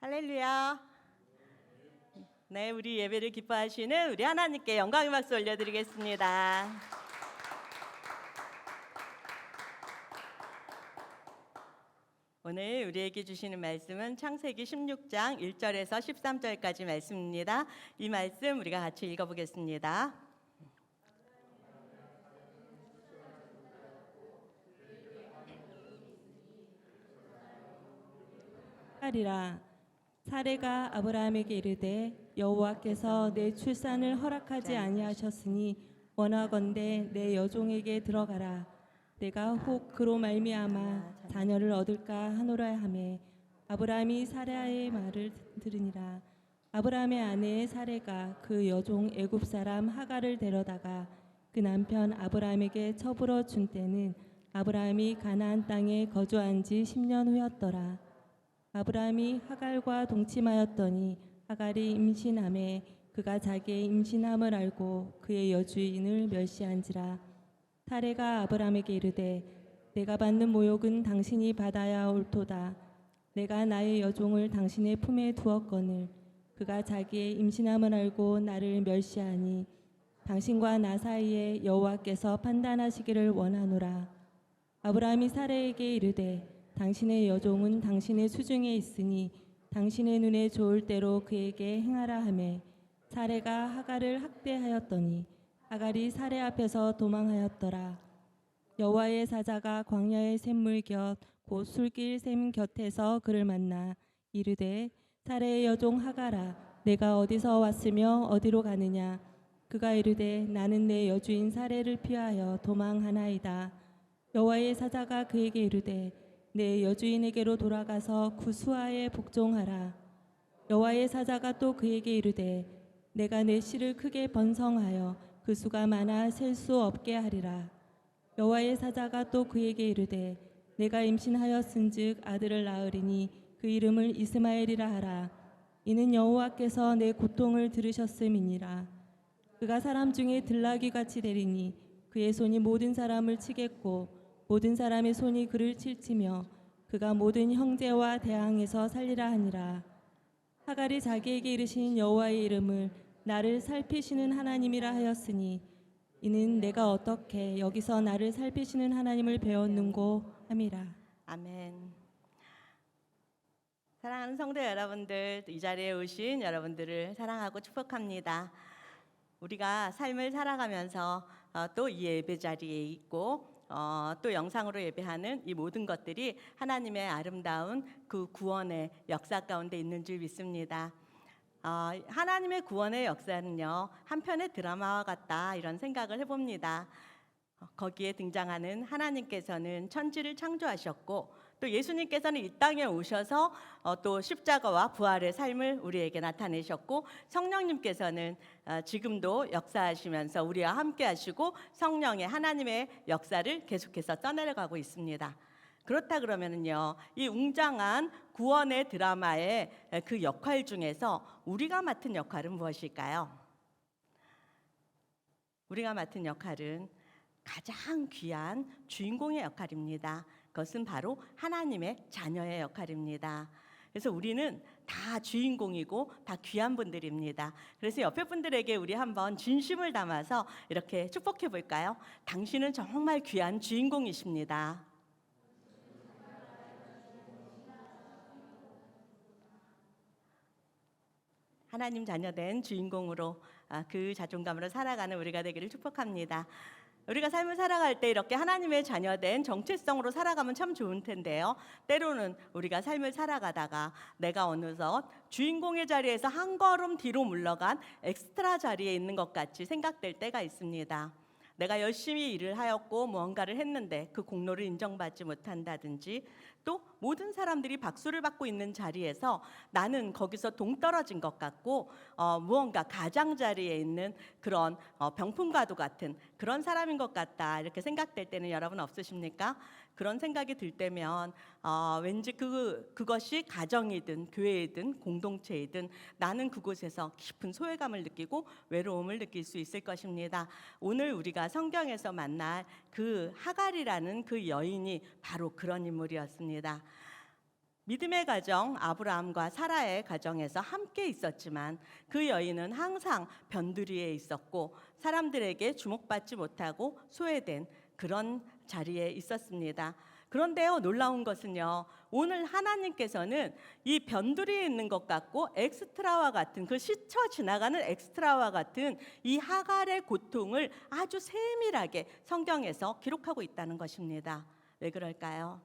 할렐루야. 네, 우리 예배를 기뻐하시는 우리 하나님께 영광의 박수 올려드리겠습니다. 오늘 우리에게 주시는 말씀은 창세기 16장 1절에서 13절까지 말씀입니다. 이 말씀 우리가 같이 읽어보겠습니다. 하리라. 사레가 아브라함에게 이르되 여호와께서 내 출산을 허락하지 아니하셨으니 원하건대 내 여종에게 들어가라. 내가 혹 그로 말미암아 자녀를 얻을까 하노라 하매 아브라함이 사레의 말을 들으니라. 아브라함의 아내 사레가 그 여종 애굽 사람 하갈을 데려다가 그 남편 아브라함에게 처불어 준 때는 아브라함이 가나안 땅에 거주한 지 10년 후였더라. 아브라함이 하갈과 동침하였더니 하갈이 임신하매 그가 자기의 임신함을 알고 그의 여주인을 멸시한지라. 사레가 아브라함에게 이르되 내가 받는 모욕은 당신이 받아야 옳도다. 내가 나의 여종을 당신의 품에 두었거늘 그가 자기의 임신함을 알고 나를 멸시하니 당신과 나 사이에 여호와께서 판단하시기를 원하노라. 아브라함이 사레에게 이르되 당신의 여종은 당신의 수중에 있으니 당신의 눈에 좋을 대로 그에게 행하라 하매 사레가 하갈을 학대하였더니 하갈이 사레 앞에서 도망하였더라. 여호와의 사자가 광야의 샘물 곁 곧 술길 샘 곁에서 그를 만나 이르되 사레의 여종 하갈아 내가 어디서 왔으며 어디로 가느냐. 그가 이르되 나는 내 여주인 사레를 피하여 도망하나이다. 여호와의 사자가 그에게 이르되 내 여주인에게로 돌아가서 그 수하에 복종하라. 여호와의 사자가 또 그에게 이르되 내가 내 씨를 크게 번성하여 그 수가 많아 셀 수 없게 하리라. 여호와의 사자가 또 그에게 이르되 내가 임신하였은즉 아들을 낳으리니 그 이름을 이스마엘이라 하라. 이는 여호와께서 내 고통을 들으셨음이니라. 그가 사람 중에 들나귀같이 되리니 그의 손이 모든 사람을 치겠고 모든 사람의 손이 그를 칠치며 그가 모든 형제와 대항에서 살리라 하니라. 하갈이 자기에게 이르신 여호와의 이름을 나를 살피시는 하나님이라 하였으니 이는 내가 어떻게 여기서 나를 살피시는 하나님을 배웠는고 함이라. 아멘. 사랑하는 성도 여러분들, 이 자리에 오신 여러분들을 사랑하고 축복합니다. 우리가 삶을 살아가면서 또 이 예배 자리에 있고 또 영상으로 예배하는 이 모든 것들이 하나님의 아름다운 그 구원의 역사 가운데 있는 줄 믿습니다. 하나님의 구원의 역사는요, 한편의 드라마와 같다 이런 생각을 해봅니다. 거기에 등장하는 하나님께서는 천지를 창조하셨고 또 예수님께서는 이 땅에 오셔서 또 십자가와 부활의 삶을 우리에게 나타내셨고 성령님께서는 지금도 역사하시면서 우리와 함께 하시고 성령의 하나님의 역사를 계속해서 떠내려가고 있습니다. 그렇다 그러면은요, 이 웅장한 구원의 드라마의 그 역할 중에서 우리가 맡은 역할은 무엇일까요? 우리가 맡은 역할은 가장 귀한 주인공의 역할입니다. 그것은 바로 하나님의 자녀의 역할입니다. 그래서 우리는 다 주인공이고 다 귀한 분들입니다. 그래서 옆에 분들에게 우리 한번 진심을 담아서 이렇게 축복해 볼까요? 당신은 정말 귀한 주인공이십니다. 하나님 자녀된 주인공으로 그 자존감으로 살아가는 우리가 되기를 축복합니다. 우리가 삶을 살아갈 때 이렇게 하나님의 자녀된 정체성으로 살아가면 참 좋은 텐데요. 때로는 우리가 삶을 살아가다가 내가 어느덧 주인공의 자리에서 한 걸음 뒤로 물러간 엑스트라 자리에 있는 것 같이 생각될 때가 있습니다. 내가 열심히 일을 하였고 무언가를 했는데 그 공로를 인정받지 못한다든지 또 모든 사람들이 박수를 받고 있는 자리에서 나는 거기서 동떨어진 것 같고 무언가 가장자리에 있는 그런 병풍과도 같은 그런 사람인 것 같다 이렇게 생각될 때는 여러분 없으십니까? 그런 생각이 들 때면 왠지 그것이 가정이든 교회이든 공동체이든 나는 그곳에서 깊은 소외감을 느끼고 외로움을 느낄 수 있을 것입니다. 오늘 우리가 성경에서 만날 그 하갈이라는 그 여인이 바로 그런 인물이었습니다. 믿음의 가정 아브라함과 사라의 가정에서 함께 있었지만 그 여인은 항상 변두리에 있었고 사람들에게 주목받지 못하고 소외된 그런 자리에 있었습니다. 그런데요, 놀라운 것은요, 오늘 하나님께서는 이 변두리에 있는 것 같고 엑스트라와 같은, 그 스쳐 지나가는 엑스트라와 같은 이 하갈의 고통을 아주 세밀하게 성경에서 기록하고 있다는 것입니다. 왜 그럴까요?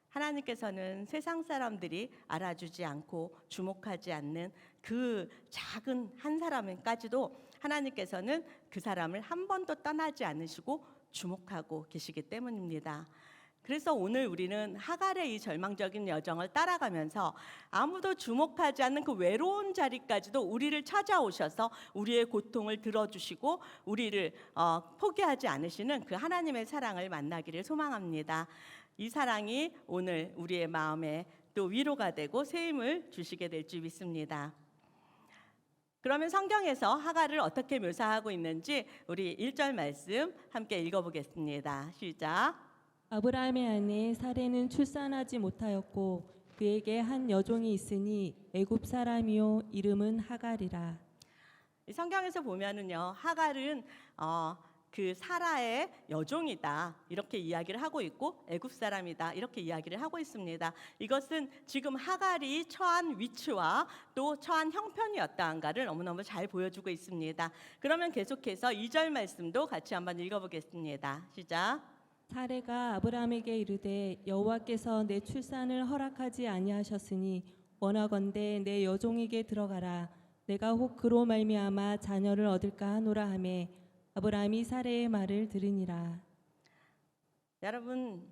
하나님께서는 세상 사람들이 알아주지 않고 주목하지 않는 그 작은 한 사람까지도 하나님께서는 그 사람을 한 번도 떠나지 않으시고 주목하고 계시기 때문입니다. 그래서 오늘 우리는 하갈의 이 절망적인 여정을 따라가면서 아무도 주목하지 않는 그 외로운 자리까지도 우리를 찾아오셔서 우리의 고통을 들어주시고 우리를 포기하지 않으시는 그 하나님의 사랑을 만나기를 소망합니다. 이 사랑이 오늘 우리의 마음에 또 위로가 되고 새 힘을 주시게 될 줄 믿습니다. 그러면 성경에서 하갈을 어떻게 묘사하고 있는지 우리 1절 말씀 함께 읽어보겠습니다. 시작. 아브라함의 아내 사레는 출산하지 못하였고 그에게 한 여종이 있으니 애굽 사람이요 이름은 하갈이라. 이 성경에서 보면은요, 하갈은 그 사라의 여종이다 이렇게 이야기를 하고 있고 애굽 사람이다 이렇게 이야기를 하고 있습니다. 이것은 지금 하갈이 처한 위치와 또 처한 형편이 어떠한가를 너무너무 잘 보여주고 있습니다. 그러면 계속해서 2절 말씀도 같이 한번 읽어보겠습니다. 시작. 사레가 아브라함에게 이르되 여호와께서 내 출산을 허락하지 아니하셨으니 원하건대 내 여종에게 들어가라. 내가 혹 그로 말미암아 자녀를 얻을까 하노라 하매 아브라함이 사레의 말을 들으니라. 여러분,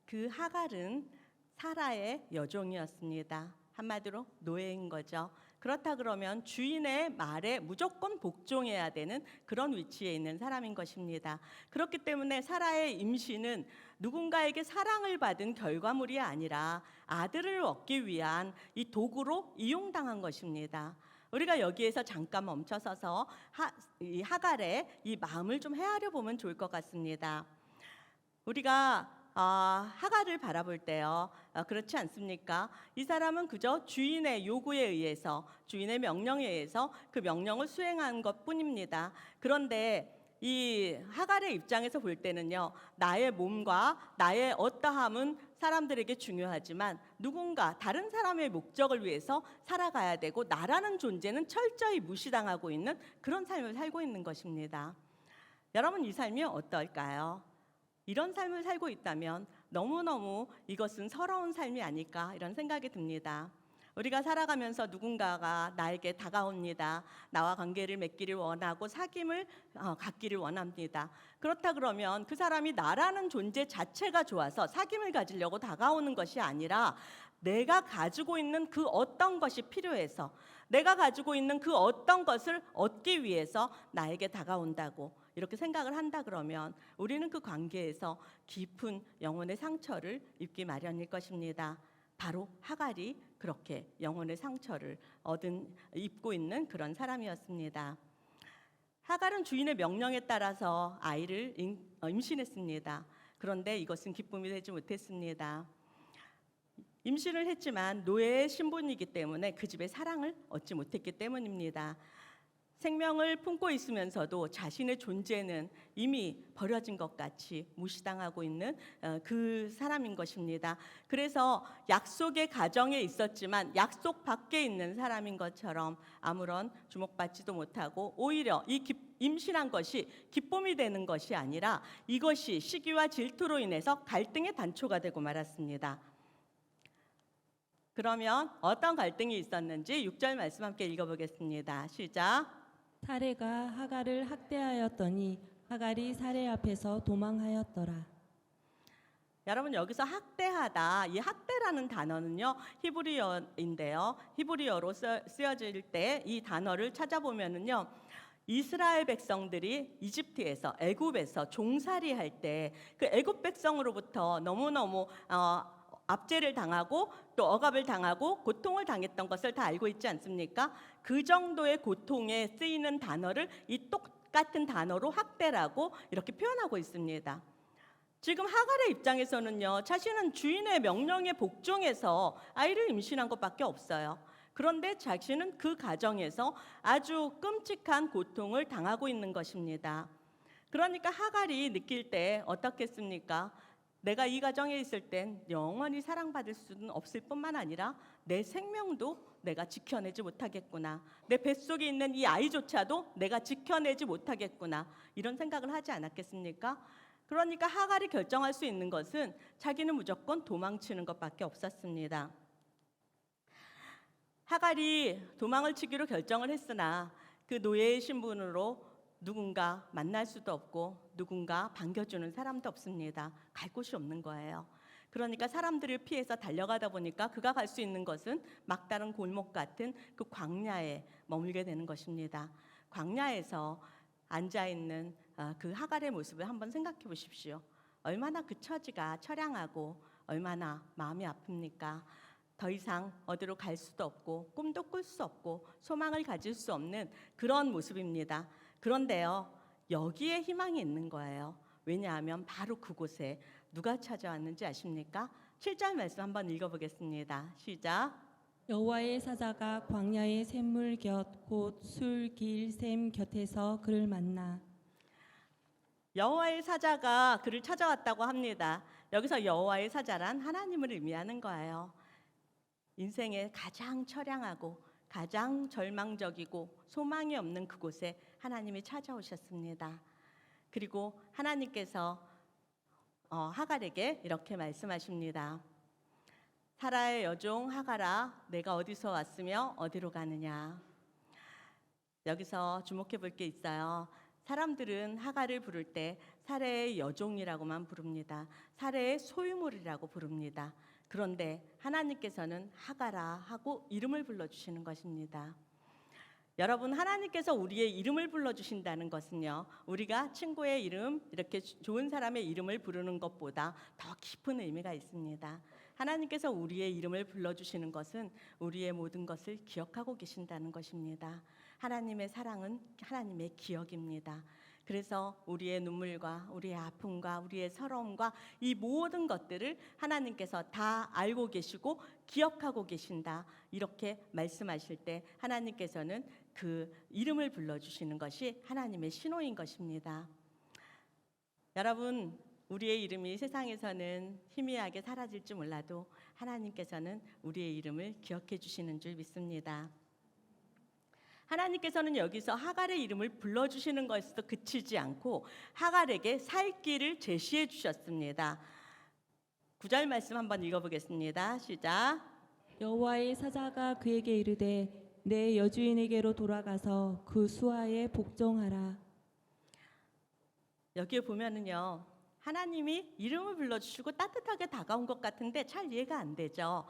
그 하갈은 사라의 여종이었습니다. 한마디로 노예인 거죠. 그렇다 그러면 주인의 말에 무조건 복종해야 되는 그런 위치에 있는 사람인 것입니다. 그렇기 때문에 사라의 임신은 누군가에게 사랑을 받은 결과물이 아니라 아들을 얻기 위한 이 도구로 이용당한 것입니다. 우리가 여기에서 잠깐 멈춰서서 이 하갈의 이 마음을 좀 헤아려 보면 좋을 것 같습니다. 우리가 하갈을 바라볼 때요, 그렇지 않습니까? 이 사람은 그저 주인의 요구에 의해서, 주인의 명령에 의해서 그 명령을 수행한 것뿐입니다. 그런데 이 하갈의 입장에서 볼 때는요, 나의 몸과 나의 어떠함은 사람들에게 중요하지만 누군가 다른 사람의 목적을 위해서 살아가야 되고 나라는 존재는 철저히 무시당하고 있는 그런 삶을 살고 있는 것입니다. 여러분, 이 삶이 어떨까요? 이런 삶을 살고 있다면 너무너무 이것은 서러운 삶이 아닐까 이런 생각이 듭니다. 우리가 살아가면서 누군가가 나에게 다가옵니다. 나와 관계를 맺기를 원하고 사귐을 갖기를 원합니다. 그렇다 그러면 그 사람이 나라는 존재 자체가 좋아서 사귐을 가지려고 다가오는 것이 아니라 내가 가지고 있는 그 어떤 것이 필요해서 내가 가지고 있는 그 어떤 것을 얻기 위해서 나에게 다가온다고 이렇게 생각을 한다 그러면 우리는 그 관계에서 깊은 영혼의 상처를 입기 마련일 것입니다. 바로 하갈이 그렇게 영혼의 상처를 입고 있는 그런 사람이었습니다. 하갈은 주인의 명령에 따라서 아이를 임신했습니다. 그런데 이것은 기쁨이 되지 못했습니다. 임신을 했지만 노예의 신분이기 때문에 그 집의 사랑을 얻지 못했기 때문입니다. 생명을 품고 있으면서도 자신의 존재는 이미 버려진 것 같이 무시당하고 있는 그 사람인 것입니다. 그래서 약속의 가정에 있었지만 약속 밖에 있는 사람인 것처럼 아무런 주목받지도 못하고 오히려 이 임신한 것이 기쁨이 되는 것이 아니라 이것이 시기와 질투로 인해서 갈등의 단초가 되고 말았습니다. 그러면 어떤 갈등이 있었는지 6절 말씀 함께 읽어보겠습니다. 시작. 사레가 하갈을 학대하였더니 하갈이 사레 앞에서 도망하였더라. 여러분, 여기서 학대하다, 이 학대라는 단어는요 히브리어인데요, 히브리어로 쓰여질 때 이 단어를 찾아보면은요 이스라엘 백성들이 이집트에서 애굽에서 종살이할 때 그 애굽 백성으로부터 너무너무 압제를 당하고 또 억압을 당하고 고통을 당했던 것을 다 알고 있지 않습니까? 그 정도의 고통에 쓰이는 단어를 이 똑같은 단어로 학대라고 이렇게 표현하고 있습니다. 지금 하갈의 입장에서는요, 자신은 주인의 명령에 복종해서 아이를 임신한 것밖에 없어요. 그런데 자신은 그 가정에서 아주 끔찍한 고통을 당하고 있는 것입니다. 그러니까 하갈이 느낄 때 어떻겠습니까? 내가 이 가정에 있을 땐 영원히 사랑받을 수는 없을 뿐만 아니라 내 생명도 내가 지켜내지 못하겠구나. 내 뱃속에 있는 이 아이조차도 내가 지켜내지 못하겠구나. 이런 생각을 하지 않았겠습니까? 그러니까 하갈이 결정할 수 있는 것은 자기는 무조건 도망치는 것밖에 없었습니다. 하갈이 도망을 치기로 결정을 했으나 그 노예의 신분으로 누군가 만날 수도 없고 누군가 반겨주는 사람도 없습니다. 갈 곳이 없는 거예요. 그러니까 사람들을 피해서 달려가다 보니까 그가 갈 수 있는 것은 막다른 골목 같은 그 광야에 머물게 되는 것입니다. 광야에서 앉아있는 그 하갈의 모습을 한번 생각해 보십시오. 얼마나 그 처지가 처량하고 얼마나 마음이 아픕니까? 더 이상 어디로 갈 수도 없고 꿈도 꿀 수 없고 소망을 가질 수 없는 그런 모습입니다. 그런데요, 여기에 희망이 있는 거예요. 왜냐하면 바로 그곳에 누가 찾아왔는지 아십니까? 7절 말씀 한번 읽어보겠습니다. 시작. 여호와의 사자가 광야의 샘물 곁 곧 술길샘 곁에서 그를 만나. 여호와의 사자가 그를 찾아왔다고 합니다. 여기서 여호와의 사자란 하나님을 의미하는 거예요. 인생의 가장 처량하고 가장 절망적이고 소망이 없는 그곳에 하나님이 찾아오셨습니다. 그리고 하나님께서 하갈에게 이렇게 말씀하십니다. 사라의 여종 하갈아, 내가 어디서 왔으며 어디로 가느냐. 여기서 주목해 볼 게 있어요. 사람들은 하갈을 부를 때 사라의 여종이라고만 부릅니다. 사라의 소유물이라고 부릅니다. 그런데 하나님께서는 하갈아 하고 이름을 불러주시는 것입니다. 여러분, 하나님께서 우리의 이름을 불러주신다는 것은요, 우리가 친구의 이름, 이렇게 좋은 사람의 이름을 부르는 것보다 더 깊은 의미가 있습니다. 하나님께서 우리의 이름을 불러주시는 것은 우리의 모든 것을 기억하고 계신다는 것입니다. 하나님의 사랑은 하나님의 기억입니다. 그래서 우리의 눈물과 우리의 아픔과 우리의 서러움과 이 모든 것들을 하나님께서 다 알고 계시고 기억하고 계신다. 이렇게 말씀하실 때 하나님께서는 그 이름을 불러주시는 것이 하나님의 신호인 것입니다. 여러분, 우리의 이름이 세상에서는 희미하게 사라질지 몰라도 하나님께서는 우리의 이름을 기억해 주시는 줄 믿습니다. 하나님께서는 여기서 하갈의 이름을 불러주시는 것에서 그치지 않고 하갈에게 살 길을 제시해 주셨습니다. 9절 말씀 한번 읽어보겠습니다. 시작. 여호와의 사자가 그에게 이르되 내 여주인에게로 돌아가서 그 수하에 복종하라. 여기에 보면은요, 하나님이 이름을 불러주시고 따뜻하게 다가온 것 같은데 잘 이해가 안 되죠.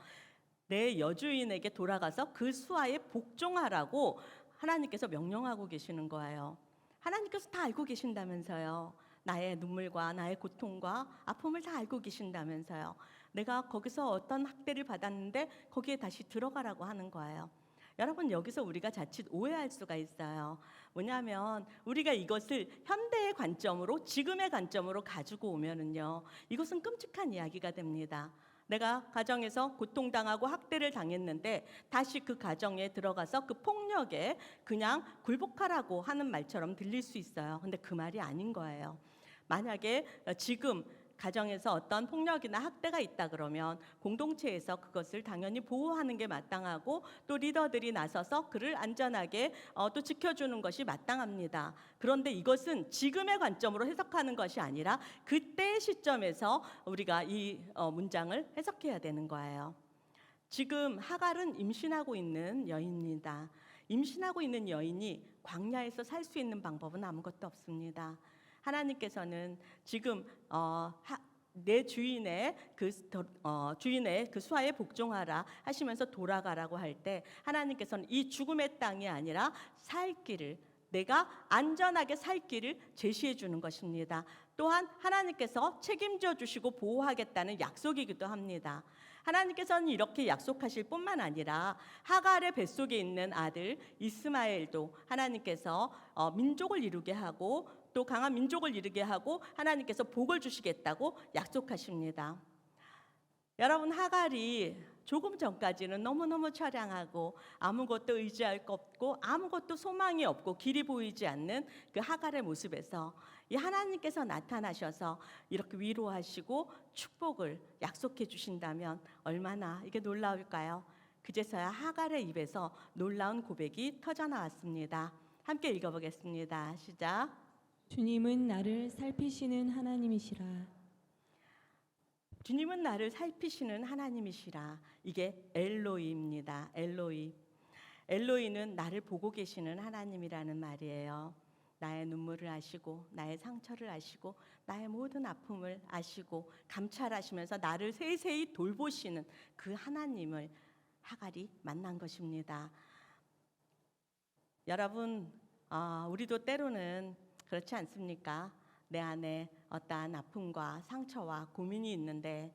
내 여주인에게 돌아가서 그 수하에 복종하라고 하나님께서 명령하고 계시는 거예요. 하나님께서 다 알고 계신다면서요. 나의 눈물과 나의 고통과 아픔을 다 알고 계신다면서요. 내가 거기서 어떤 학대를 받았는데 거기에 다시 들어가라고 하는 거예요. 여러분, 여기서 우리가 자칫 오해할 수가 있어요. 뭐냐면 우리가 이것을 현대의 관점으로, 지금의 관점으로 가지고 오면은요, 이것은 끔찍한 이야기가 됩니다. 내가 가정에서 고통당하고 학대를 당했는데 다시 그 가정에 들어가서 그 폭력에 그냥 굴복하라고 하는 말처럼 들릴 수 있어요. 근데 그 말이 아닌 거예요. 만약에 지금 가정에서 어떤 폭력이나 학대가 있다 그러면 공동체에서 그것을 당연히 보호하는 게 마땅하고 또 리더들이 나서서 그를 안전하게 또 지켜주는 것이 마땅합니다. 그런데 이것은 지금의 관점으로 해석하는 것이 아니라 그때의 시점에서 우리가 이 문장을 해석해야 되는 거예요. 지금 하갈은 임신하고 있는 여인입니다. 임신하고 있는 여인이 광야에서 살 수 있는 방법은 아무것도 없습니다. 하나님께서는 지금 내 주인의 그 수하에 복종하라 하시면서 돌아가라고 할 때 하나님께서는 이 죽음의 땅이 아니라 살 길을, 내가 안전하게 살 길을 제시해 주는 것입니다. 또한 하나님께서 책임져 주시고 보호하겠다는 약속이기도 합니다. 하나님께서는 이렇게 약속하실 뿐만 아니라 하갈의 뱃속에 있는 아들 이스마엘도 하나님께서 민족을 이루게 하고 또 강한 민족을 이루게 하고 하나님께서 복을 주시겠다고 약속하십니다. 여러분, 하갈이 조금 전까지는 너무너무 처량하고 아무것도 의지할 것 없고 아무것도 소망이 없고 길이 보이지 않는 그 하갈의 모습에서 이 하나님께서 나타나셔서 이렇게 위로하시고 축복을 약속해 주신다면 얼마나 이게 놀라울까요? 그제서야 하갈의 입에서 놀라운 고백이 터져 나왔습니다. 함께 읽어보겠습니다. 시작. 주님은 나를 살피시는 하나님이시라. 주님은 나를 살피시는 하나님이시라. 이게 엘로이입니다. 엘로이. 엘로이는 나를 보고 계시는 하나님이라는 말이에요. 나의 눈물을 아시고 나의 상처를 아시고 나의 모든 아픔을 아시고 감찰하시면서 나를 세세히 돌보시는 그 하나님을 하갈이 만난 것입니다. 여러분, 우리도 때로는 그렇지 않습니까? 내 안에 어떠한 아픔과 상처와 고민이 있는데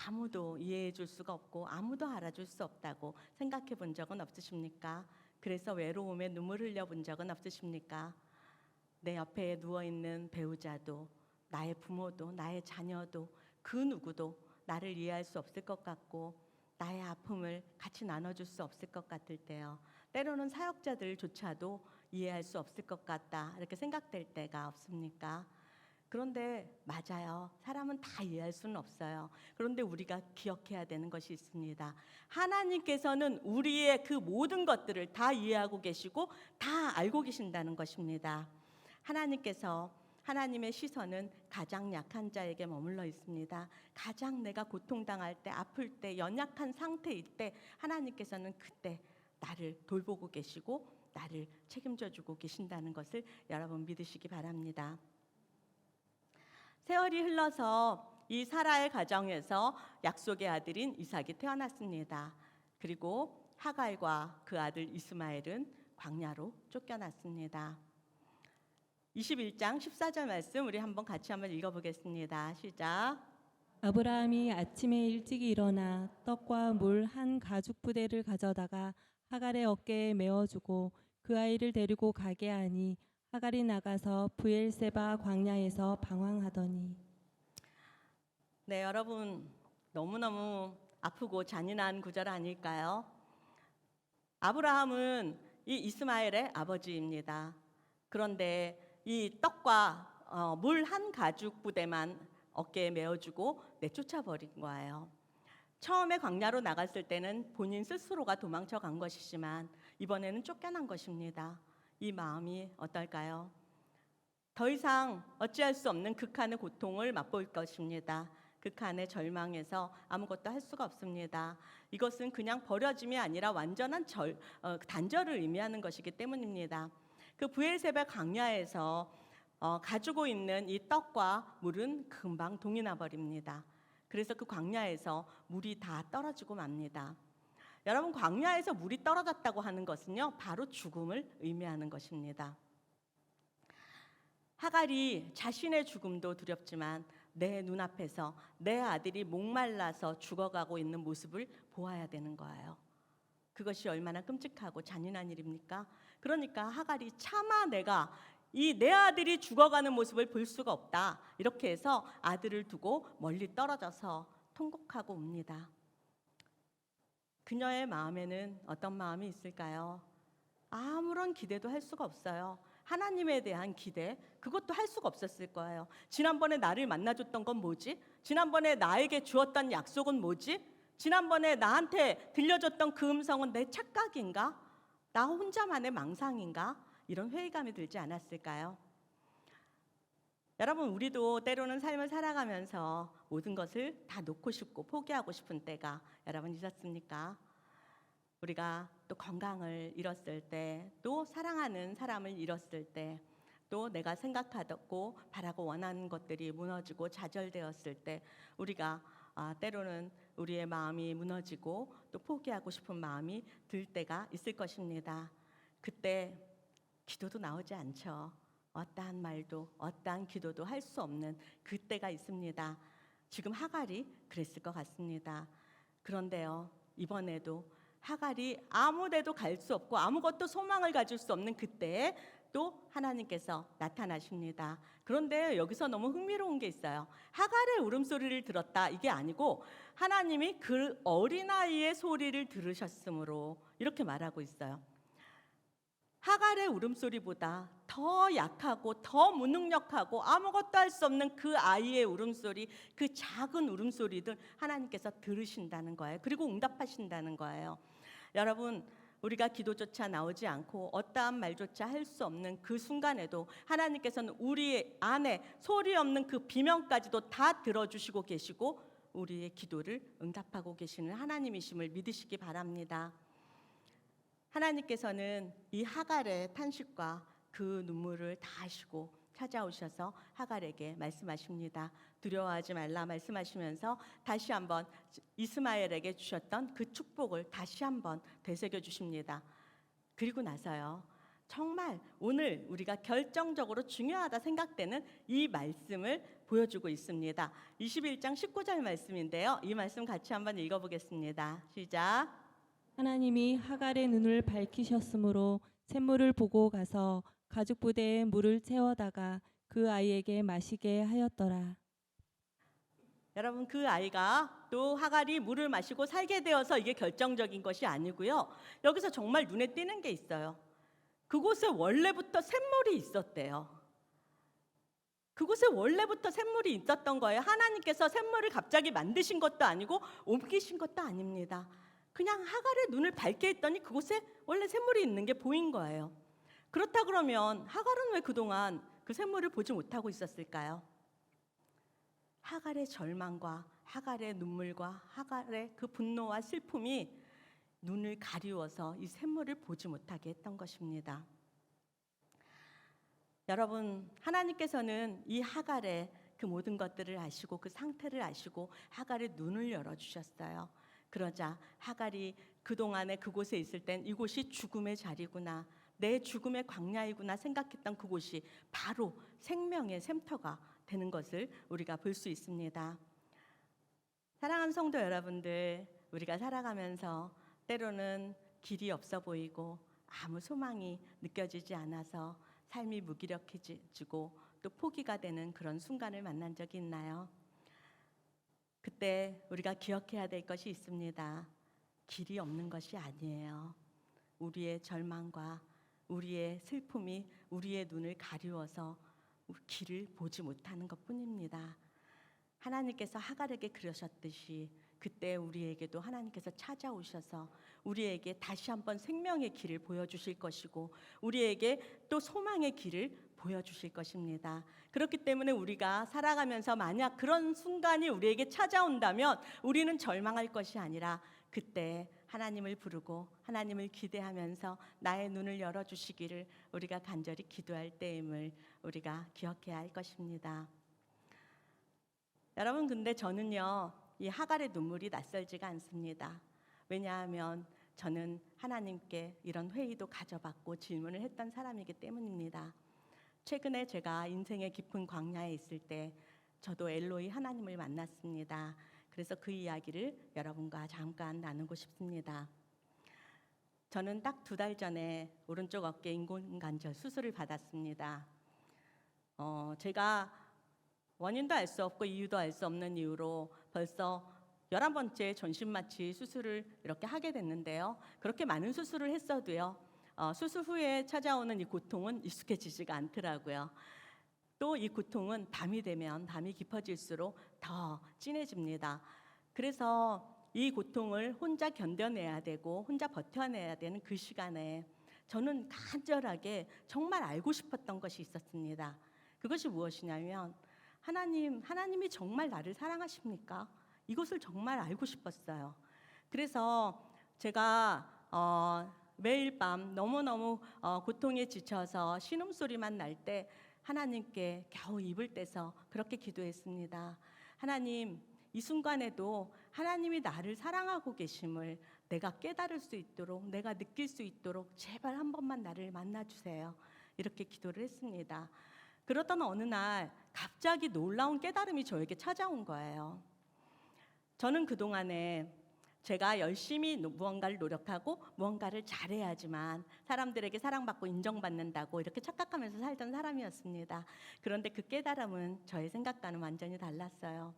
아무도 이해해 줄 수가 없고 아무도 알아줄 수 없다고 생각해 본 적은 없으십니까? 그래서 외로움에 눈물 흘려 본 적은 없으십니까? 내 옆에 누워 있는 배우자도, 나의 부모도, 나의 자녀도, 그 누구도 나를 이해할 수 없을 것 같고 나의 아픔을 같이 나눠줄 수 없을 것 같을 때요. 때로는 사역자들조차도 이해할 수 없을 것 같다, 이렇게 생각될 때가 없습니까? 그런데 맞아요. 사람은 다 이해할 수는 없어요. 그런데 우리가 기억해야 되는 것이 있습니다. 하나님께서는 우리의 그 모든 것들을 다 이해하고 계시고 다 알고 계신다는 것입니다. 하나님의 시선은 가장 약한 자에게 머물러 있습니다. 가장 내가 고통당할 때, 아플 때, 연약한 상태일 때 하나님께서는 그때 나를 돌보고 계시고 나를 책임져 주고 계신다는 것을 여러분 믿으시기 바랍니다. 세월이 흘러서 이 사라의 가정에서 약속의 아들인 이삭이 태어났습니다. 그리고 하갈과 그 아들 이스마엘은 광야로 쫓겨났습니다. 21장 14절 말씀 우리 같이 한번 읽어보겠습니다. 시작. 아브라함이 아침에 일찍 일어나 떡과 물 한 가죽 부대를 가져다가 하갈의 어깨에 메어주고 그 아이를 데리고 가게 하니 하갈이 나가서 브엘세바 광야에서 방황하더니. 네, 여러분 너무너무 아프고 잔인한 구절 아닐까요? 아브라함은 이 이스마엘의 아버지입니다. 그런데 이 떡과 물 한 가죽 부대만 어깨에 메어주고 내쫓아 버린 거예요. 처음에 광야로 나갔을 때는 본인 스스로가 도망쳐 간 것이지만 이번에는 쫓겨난 것입니다. 이 마음이 어떨까요? 더 이상 어찌할 수 없는 극한의 고통을 맛볼 것입니다. 극한의 절망에서 아무것도 할 수가 없습니다. 이것은 그냥 버려짐이 아니라 완전한 단절을 의미하는 것이기 때문입니다. 그 브엘세바 광야에서 가지고 있는 이 떡과 물은 금방 동이 나버립니다. 그래서 그 광야에서 물이 다 떨어지고 맙니다. 여러분, 광야에서 물이 떨어졌다고 하는 것은요, 바로 죽음을 의미하는 것입니다. 하갈이 자신의 죽음도 두렵지만 내 눈앞에서 내 아들이 목말라서 죽어가고 있는 모습을 보아야 되는 거예요. 그것이 얼마나 끔찍하고 잔인한 일입니까? 그러니까 하갈이 차마 내가 이 내 아들이 죽어가는 모습을 볼 수가 없다, 이렇게 해서 아들을 두고 멀리 떨어져서 통곡하고 옵니다. 그녀의 마음에는 어떤 마음이 있을까요? 아무런 기대도 할 수가 없어요. 하나님에 대한 기대, 그것도 할 수가 없었을 거예요. 지난번에 나를 만나줬던 건 뭐지? 지난번에 나에게 주었던 약속은 뭐지? 지난번에 나한테 들려줬던 그 음성은 내 착각인가? 나 혼자만의 망상인가? 이런 회의감이 들지 않았을까요? 여러분, 우리도 때로는 삶을 살아가면서 모든 것을 다 놓고 싶고 포기하고 싶은 때가 여러분 있었습니까? 우리가 또 건강을 잃었을 때, 또 사랑하는 사람을 잃었을 때, 또 내가 생각하고 바라고 원하는 것들이 무너지고 좌절되었을 때 우리가 때로는 우리의 마음이 무너지고 또 포기하고 싶은 마음이 들 때가 있을 것입니다. 그때 기도도 나오지 않죠. 어떠한 말도 어떠한 기도도 할 수 없는 그때가 있습니다. 지금 하갈이 그랬을 것 같습니다. 그런데요, 이번에도 하갈이 아무 데도 갈 수 없고 아무것도 소망을 가질 수 없는 그때에 또 하나님께서 나타나십니다. 그런데 여기서 너무 흥미로운 게 있어요. 하갈의 울음소리를 들었다 이게 아니고 하나님이 그 어린아이의 소리를 들으셨으므로 이렇게 말하고 있어요. 하갈의 울음소리보다 더 약하고 더 무능력하고 아무것도 할 수 없는 그 아이의 울음소리, 그 작은 울음소리들 하나님께서 들으신다는 거예요. 그리고 응답하신다는 거예요. 여러분, 우리가 기도조차 나오지 않고 어떠한 말조차 할 수 없는 그 순간에도 하나님께서는 우리 안에 소리 없는 그 비명까지도 다 들어주시고 계시고 우리의 기도를 응답하고 계시는 하나님이심을 믿으시기 바랍니다. 하나님께서는 이 하갈의 탄식과 그 눈물을 다 아시고 찾아오셔서 하갈에게 말씀하십니다. 두려워하지 말라 말씀하시면서 다시 한번 이스마엘에게 주셨던 그 축복을 다시 한번 되새겨 주십니다. 그리고 나서요. 정말 오늘 우리가 결정적으로 중요하다 생각되는 이 말씀을 보여주고 있습니다. 21장 19절 말씀인데요. 이 말씀 같이 한번 읽어보겠습니다. 시작. 하나님이 하갈의 눈을 밝히셨으므로 샘물을 보고 가서 가죽 부대에 물을 채워다가 그 아이에게 마시게 하였더라. 여러분, 그 아이가 또 하갈이 물을 마시고 살게 되어서 이게 결정적인 것이 아니고요. 여기서 정말 눈에 띄는 게 있어요. 그곳에 원래부터 샘물이 있었대요. 그곳에 원래부터 샘물이 있었던 거예요. 하나님께서 샘물을 갑자기 만드신 것도 아니고 옮기신 것도 아닙니다. 그냥 하갈의 눈을 밝게 했더니 그곳에 원래 샘물이 있는 게 보인 거예요. 그렇다 그러면 하갈은 왜 그동안 그 샘물을 보지 못하고 있었을까요? 하갈의 절망과 하갈의 눈물과 하갈의 그 분노와 슬픔이 눈을 가리워서 이 샘물을 보지 못하게 했던 것입니다. 여러분, 하나님께서는 이 하갈의 그 모든 것들을 아시고 그 상태를 아시고 하갈의 눈을 열어주셨어요. 그러자 하갈이 그동안에 그곳에 있을 땐 이곳이 죽음의 자리구나, 내 죽음의 광야이구나 생각했던 그곳이 바로 생명의 샘터가 되는 것을 우리가 볼 수 있습니다. 사랑하는 성도 여러분들, 우리가 살아가면서 때로는 길이 없어 보이고 아무 소망이 느껴지지 않아서 삶이 무기력해지고 또 포기가 되는 그런 순간을 만난 적이 있나요? 그때 우리가 기억해야 될 것이 있습니다. 길이 없는 것이 아니에요. 우리의 절망과 우리의 슬픔이 우리의 눈을 가리워서 길을 보지 못하는 것뿐입니다. 하나님께서 하갈에게 그러셨듯이 그때 우리에게도 하나님께서 찾아오셔서 우리에게 다시 한번 생명의 길을 보여주실 것이고 우리에게 또 소망의 길을 보여주실 것입니다. 그렇기 때문에 우리가 살아가면서 만약 그런 순간이 우리에게 찾아온다면 우리는 절망할 것이 아니라 그때 하나님을 부르고 하나님을 기대하면서 나의 눈을 열어주시기를 우리가 간절히 기도할 때임을 우리가 기억해야 할 것입니다. 여러분, 근데 저는요, 이 하갈의 눈물이 낯설지가 않습니다. 왜냐하면 저는 하나님께 이런 회의도 가져봤고 질문을 했던 사람이기 때문입니다. 최근에 제가 인생의 깊은 광야에 있을 때 저도 엘로이 하나님을 만났습니다. 그래서 그 이야기를 여러분과 잠깐 나누고 싶습니다. 저는 딱 2달 전에 오른쪽 어깨 인공관절 수술을 받았습니다. 제가 원인도 알 수 없고 이유도 알 수 없는 이유로 벌써 11번째 전신마취 수술을 이렇게 하게 됐는데요. 그렇게 많은 수술을 했어도요. 수술 후에 찾아오는 이 고통은 익숙해지지가 않더라고요. 또 이 고통은 밤이 되면 밤이 깊어질수록 더 진해집니다. 그래서 이 고통을 혼자 견뎌내야 되고 혼자 버텨내야 되는 그 시간에 저는 간절하게 정말 알고 싶었던 것이 있었습니다. 그것이 무엇이냐면 하나님이 정말 나를 사랑하십니까? 이것을 정말 알고 싶었어요. 그래서 제가 매일 밤 너무너무 고통에 지쳐서 신음소리만 날 때 하나님께 겨우 입을 떼서 그렇게 기도했습니다. 하나님, 이 순간에도 하나님이 나를 사랑하고 계심을 내가 깨달을 수 있도록, 내가 느낄 수 있도록 제발 한 번만 나를 만나주세요. 이렇게 기도를 했습니다. 그러던 어느 날 갑자기 놀라운 깨달음이 저에게 찾아온 거예요. 저는 그동안에 제가 열심히 무언가를 노력하고 무언가를 잘해야지만 사람들에게 사랑받고 인정받는다고 이렇게 착각하면서 살던 사람이었습니다. 그런데 그 깨달음은 저의 생각과는 완전히 달랐어요.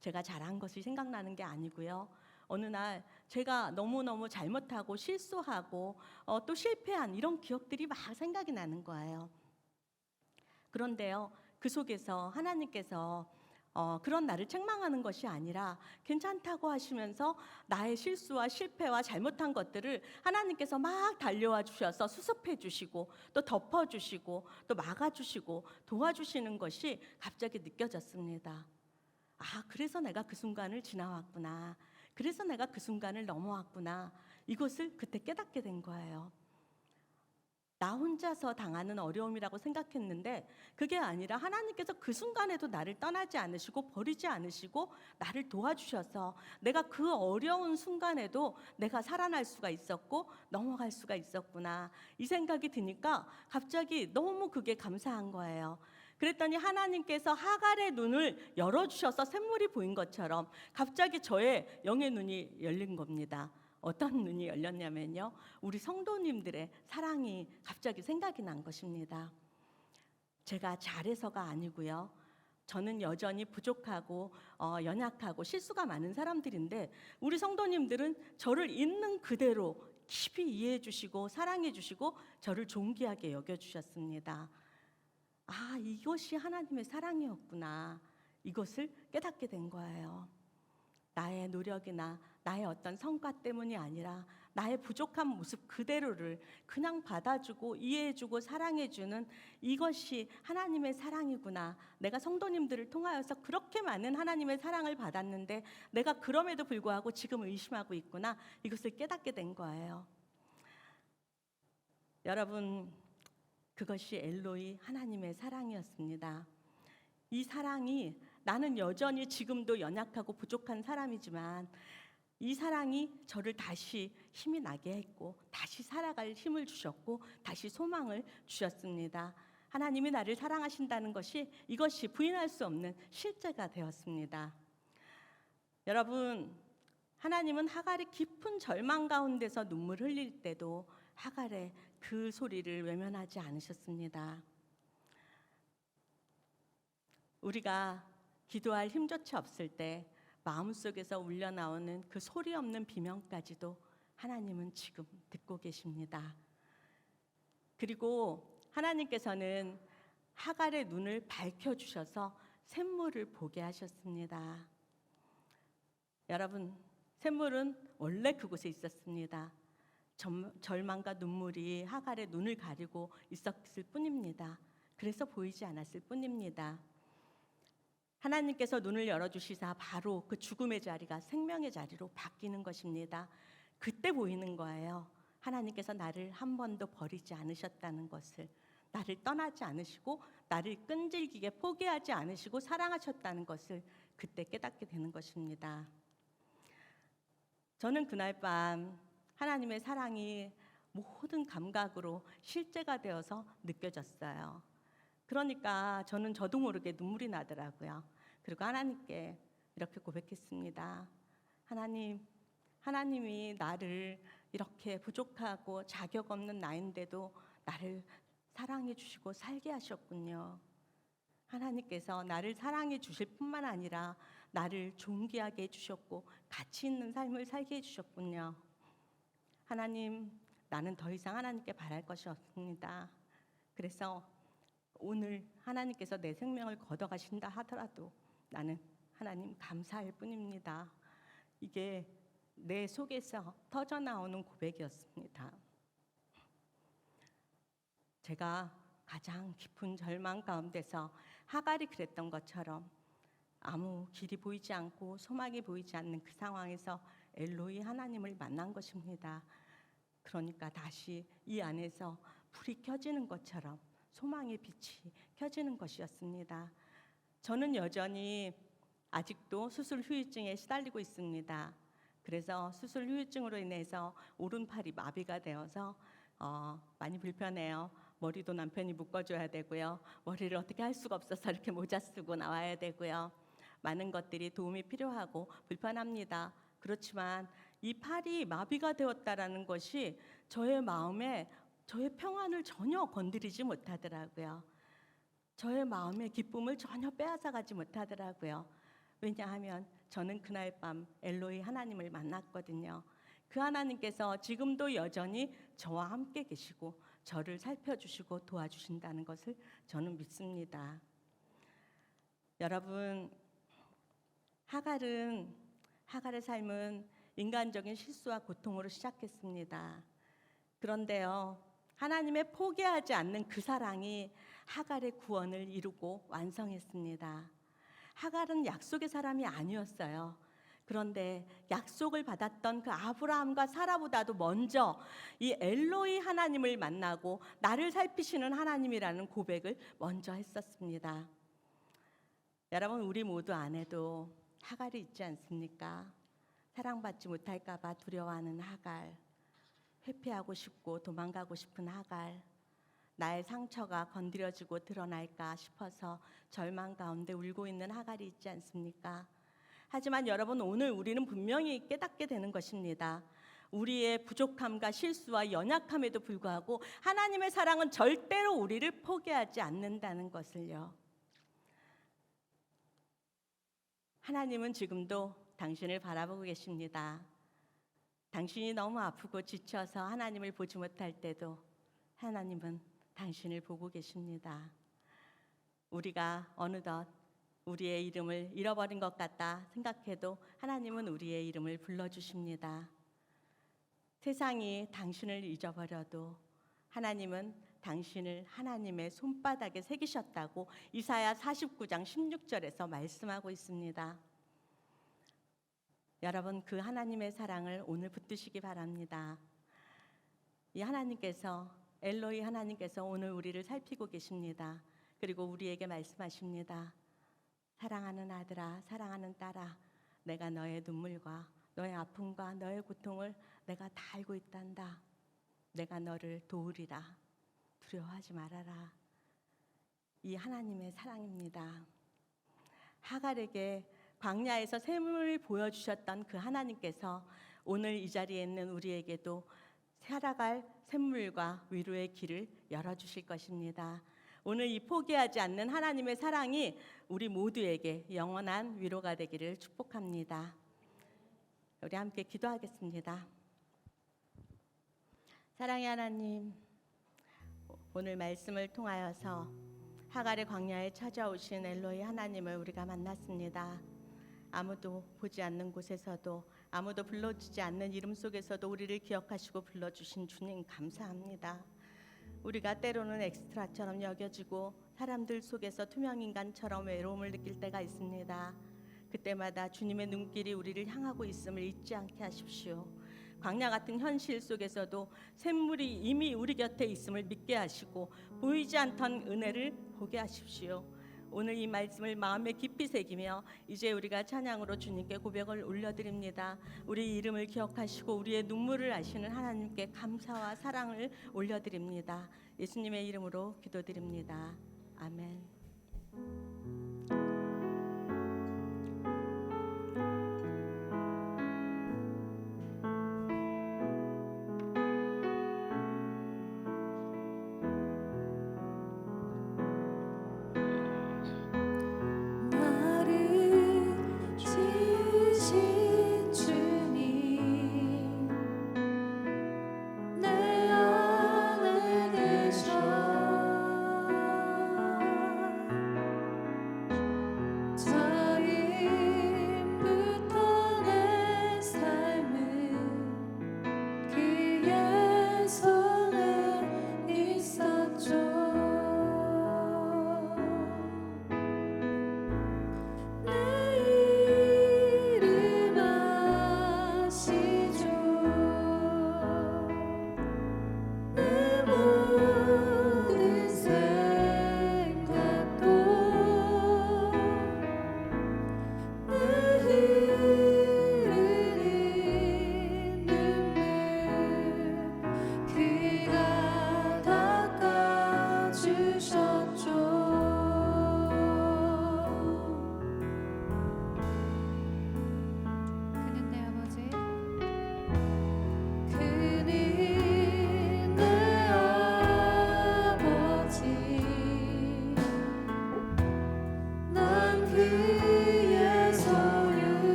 제가 잘한 것이 생각나는 게 아니고요. 어느 날 제가 너무너무 잘못하고 실수하고 또 실패한 이런 기억들이 막 생각이 나는 거예요. 그런데요, 그 속에서 하나님께서 그런 나를 책망하는 것이 아니라 괜찮다고 하시면서 나의 실수와 실패와 잘못한 것들을 하나님께서 막 달려와 주셔서 수습해 주시고 또 덮어 주시고 또 막아 주시고 도와주시는 것이 갑자기 느껴졌습니다. 아, 그래서 내가 그 순간을 지나왔구나. 그래서 내가 그 순간을 넘어왔구나. 이것을 그때 깨닫게 된 거예요. 나 혼자서 당하는 어려움이라고 생각했는데 그게 아니라 하나님께서 그 순간에도 나를 떠나지 않으시고 버리지 않으시고 나를 도와주셔서 내가 그 어려운 순간에도 내가 살아날 수가 있었고 넘어갈 수가 있었구나. 이 생각이 드니까 갑자기 너무 그게 감사한 거예요. 그랬더니 하나님께서 하갈의 눈을 열어주셔서 샘물이 보인 것처럼 갑자기 저의 영의 눈이 열린 겁니다. 어떤 눈이 열렸냐면요, 우리 성도님들의 사랑이 갑자기 생각이 난 것입니다. 제가 잘해서가 아니고요, 저는 여전히 부족하고 연약하고 실수가 많은 사람들인데 우리 성도님들은 저를 있는 그대로 깊이 이해해 주시고 사랑해 주시고 저를 존귀하게 여겨 주셨습니다. 아, 이것이 하나님의 사랑이었구나. 이것을 깨닫게 된 거예요. 나의 노력이나 나의 어떤 성과 때문이 아니라 나의 부족한 모습 그대로를 그냥 받아주고 이해해주고 사랑해주는 이것이 하나님의 사랑이구나. 내가 성도님들을 통하여서 그렇게 많은 하나님의 사랑을 받았는데 내가 그럼에도 불구하고 지금 의심하고 있구나. 이것을 깨닫게 된 거예요. 여러분, 그것이 엘로이 하나님의 사랑이었습니다. 이 사랑이 나는 여전히 지금도 연약하고 부족한 사람이지만 이 사랑이 저를 다시 힘이 나게 했고 다시 살아갈 힘을 주셨고 다시 소망을 주셨습니다. 하나님이 나를 사랑하신다는 것이 이것이 부인할 수 없는 실제가 되었습니다. 여러분, 하나님은 하갈이 깊은 절망 가운데서 눈물 흘릴 때도 하갈의 그 소리를 외면하지 않으셨습니다. 우리가 기도할 힘조차 없을 때 마음속에서 울려나오는 그 소리 없는 비명까지도 하나님은 지금 듣고 계십니다. 그리고 하나님께서는 하갈의 눈을 밝혀주셔서 샘물을 보게 하셨습니다. 여러분, 샘물은 원래 그곳에 있었습니다. 절망과 눈물이 하갈의 눈을 가리고 있었을 뿐입니다. 그래서 보이지 않았을 뿐입니다. 하나님께서 눈을 열어주시사 바로 그 죽음의 자리가 생명의 자리로 바뀌는 것입니다. 그때 보이는 거예요. 하나님께서 나를 한 번도 버리지 않으셨다는 것을, 나를 떠나지 않으시고 나를 끈질기게 포기하지 않으시고 사랑하셨다는 것을 그때 깨닫게 되는 것입니다. 저는 그날 밤 하나님의 사랑이 모든 감각으로 실제가 되어서 느껴졌어요. 그러니까 저는 저도 모르게 눈물이 나더라고요. 그리고 하나님께 이렇게 고백했습니다. 하나님이 나를 이렇게 부족하고 자격 없는 나인데도 나를 사랑해 주시고 살게 하셨군요. 하나님께서 나를 사랑해 주실 뿐만 아니라 나를 존귀하게 해주셨고 가치 있는 삶을 살게 해주셨군요. 하나님, 나는 더 이상 하나님께 바랄 것이 없습니다. 그래서 오늘 하나님께서 내 생명을 걷어가신다 하더라도 나는 하나님 감사할 뿐입니다. 이게 내 속에서 터져나오는 고백이었습니다. 제가 가장 깊은 절망 가운데서 하갈이 그랬던 것처럼 아무 길이 보이지 않고 소망이 보이지 않는 그 상황에서 엘로이 하나님을 만난 것입니다. 그러니까 다시 이 안에서 불이 켜지는 것처럼 소망의 빛이 켜지는 것이었습니다. 저는 여전히 아직도 수술 후유증에 시달리고 있습니다. 그래서 수술 후유증으로 인해서 오른팔이 마비가 되어서 많이 불편해요. 머리도 남편이 묶어줘야 되고요. 머리를 어떻게 할 수가 없어서 이렇게 모자 쓰고 나와야 되고요. 많은 것들이 도움이 필요하고 불편합니다. 그렇지만 이 팔이 마비가 되었다라는 것이 저의 마음에 저의 평안을 전혀 건드리지 못하더라고요. 저의 마음의 기쁨을 전혀 빼앗아가지 못하더라고요. 왜냐하면 저는 그날 밤 엘로이 하나님을 만났거든요. 그 하나님께서 지금도 여전히 저와 함께 계시고 저를 살펴주시고 도와주신다는 것을 저는 믿습니다. 여러분, 하갈의 삶은 인간적인 실수와 고통으로 시작했습니다. 그런데요, 하나님의 포기하지 않는 그 사랑이 하갈의 구원을 이루고 완성했습니다. 하갈은 약속의 사람이 아니었어요. 그런데 약속을 받았던 그 아브라함과 사라보다도 먼저 이 엘로이 하나님을 만나고 나를 살피시는 하나님이라는 고백을 먼저 했었습니다. 여러분, 우리 모두 안에도 하갈이 있지 않습니까? 사랑받지 못할까 봐 두려워하는 하갈, 회피하고 싶고 도망가고 싶은 하갈, 나의 상처가 건드려지고 드러날까 싶어서 절망 가운데 울고 있는 하갈이 있지 않습니까? 하지만 여러분, 오늘 우리는 분명히 깨닫게 되는 것입니다. 우리의 부족함과 실수와 연약함에도 불구하고 하나님의 사랑은 절대로 우리를 포기하지 않는다는 것을요. 하나님은 지금도 당신을 바라보고 계십니다. 당신이 너무 아프고 지쳐서 하나님을 보지 못할 때도 하나님은 당신을 보고 계십니다. 우리가 어느덧 우리의 이름을 잃어버린 것 같다 생각해도 하나님은 우리의 이름을 불러주십니다. 세상이 당신을 잊어버려도 하나님은 당신을 하나님의 손바닥에 새기셨다고 이사야 49장 16절에서 말씀하고 있습니다. 여러분, 그 하나님의 사랑을 오늘 붙드시기 바랍니다. 이 하나님께서, 엘로이 하나님께서 오늘 우리를 살피고 계십니다. 그리고 우리에게 말씀하십니다. 사랑하는 아들아, 사랑하는 딸아, 내가 너의 눈물과 너의 아픔과 너의 고통을 내가 다 알고 있단다. 내가 너를 도우리라. 두려워하지 말아라. 이 하나님의 사랑입니다. 하갈에게 광야에서 샘을 보여주셨던 그 하나님께서 오늘 이 자리에 있는 우리에게도 살아갈 샘물과 위로의 길을 열어주실 것입니다. 오늘 이 포기하지 않는 하나님의 사랑이 우리 모두에게 영원한 위로가 되기를 축복합니다. 우리 함께 기도하겠습니다. 사랑의 하나님, 오늘 말씀을 통하여서 하갈의 광야에 찾아오신 엘로이 하나님을 우리가 만났습니다. 아무도 보지 않는 곳에서도, 아무도 불러주지 않는 이름 속에서도 우리를 기억하시고 불러주신 주님 감사합니다. 우리가 때로는 엑스트라처럼 여겨지고 사람들 속에서 투명인간처럼 외로움을 느낄 때가 있습니다. 그때마다 주님의 눈길이 우리를 향하고 있음을 잊지 않게 하십시오. 광야 같은 현실 속에서도 샘물이 이미 우리 곁에 있음을 믿게 하시고 보이지 않던 은혜를 보게 하십시오. 오늘 이 말씀을 마음에 깊이 새기며 이제 우리가 찬양으로 주님께 고백을 올려드립니다. 우리 이름을 기억하시고 우리의 눈물을 아시는 하나님께 감사와 사랑을 올려드립니다. 예수님의 이름으로 기도드립니다. 아멘.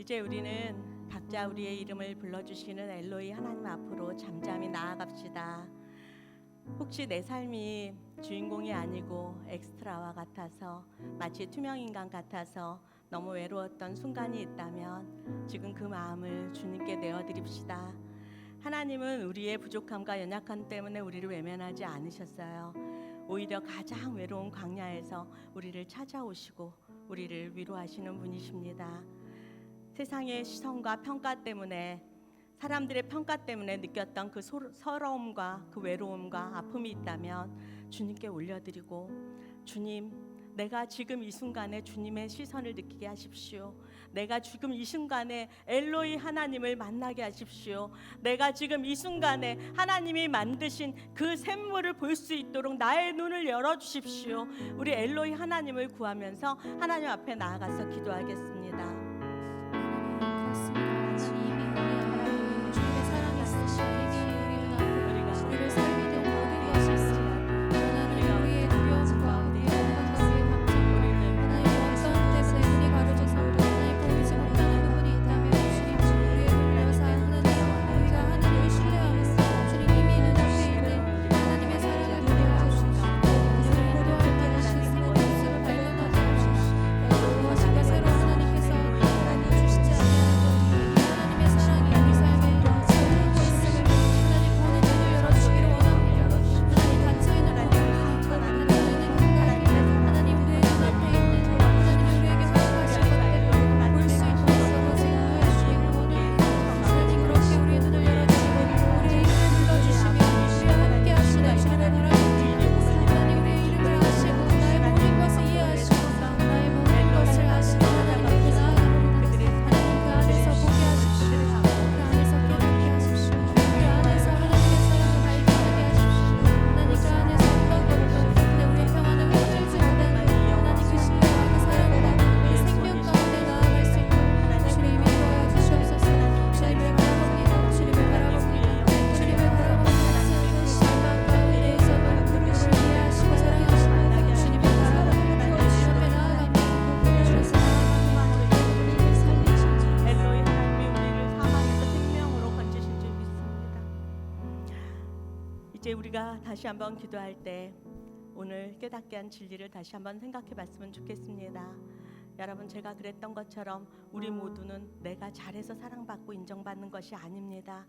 이제 우리는 각자 우리의 이름을 불러주시는 엘로이 하나님 앞으로 잠잠히 나아갑시다. 혹시 내 삶이 주인공이 아니고 엑스트라와 같아서 마치 투명 인간 같아서 너무 외로웠던 순간이 있다면 지금 그 마음을 주님께 내어드립시다. 하나님은 우리의 부족함과 연약함 때문에 우리를 외면하지 않으셨어요. 오히려 가장 외로운 광야에서 우리를 찾아오시고 우리를 위로하시는 분이십니다. 세상의 시선과 평가 때문에, 사람들의 평가 때문에 느꼈던 그 서러움과 그 외로움과 아픔이 있다면 주님께 올려드리고, 주님, 내가 지금 이 순간에 주님의 시선을 느끼게 하십시오. 내가 지금 이 순간에 엘로이 하나님을 만나게 하십시오. 내가 지금 이 순간에 하나님이 만드신 그 샘물을 볼 수 있도록 나의 눈을 열어주십시오. 우리 엘로이 하나님을 구하면서 하나님 앞에 나아가서 기도하겠습니다. 이제 우리가 다시 한번 기도할 때 오늘 깨닫게 한 진리를 다시 한번 생각해 봤으면 좋겠습니다. 여러분, 제가 그랬던 것처럼 우리 모두는 내가 잘해서 사랑받고 인정받는 것이 아닙니다.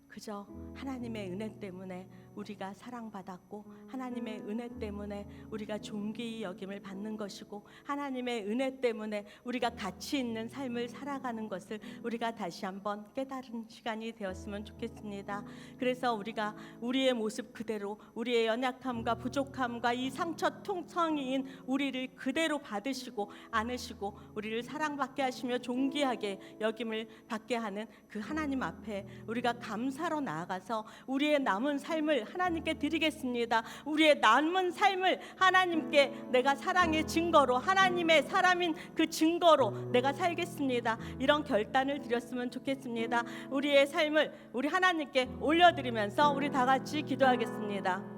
그저 하나님의 은혜 때문에 우리가 사랑받았고, 하나님의 은혜 때문에 우리가 존귀히 여김을 받는 것이고, 하나님의 은혜 때문에 우리가 가치 있는 삶을 살아가는 것을 우리가 다시 한번 깨달은 시간이 되었으면 좋겠습니다. 그래서 우리가 우리의 모습 그대로, 우리의 연약함과 부족함과 이 상처통성인 우리를 그대로 받으시고 안으시고 우리를 사랑받게 하시며 존귀하게 여김을 받게 하는 그 하나님 앞에 우리가 감사로 나아가서 우리의 남은 삶을 하나님께 드리겠습니다. 우리의 남은 삶을 하나님께 내가 사랑의 증거로, 하나님의 사람인 그 증거로 내가 살겠습니다. 이런 결단을 드렸으면 좋겠습니다. 우리의 삶을 우리 하나님께 올려드리면서 우리 다 같이 기도하겠습니다.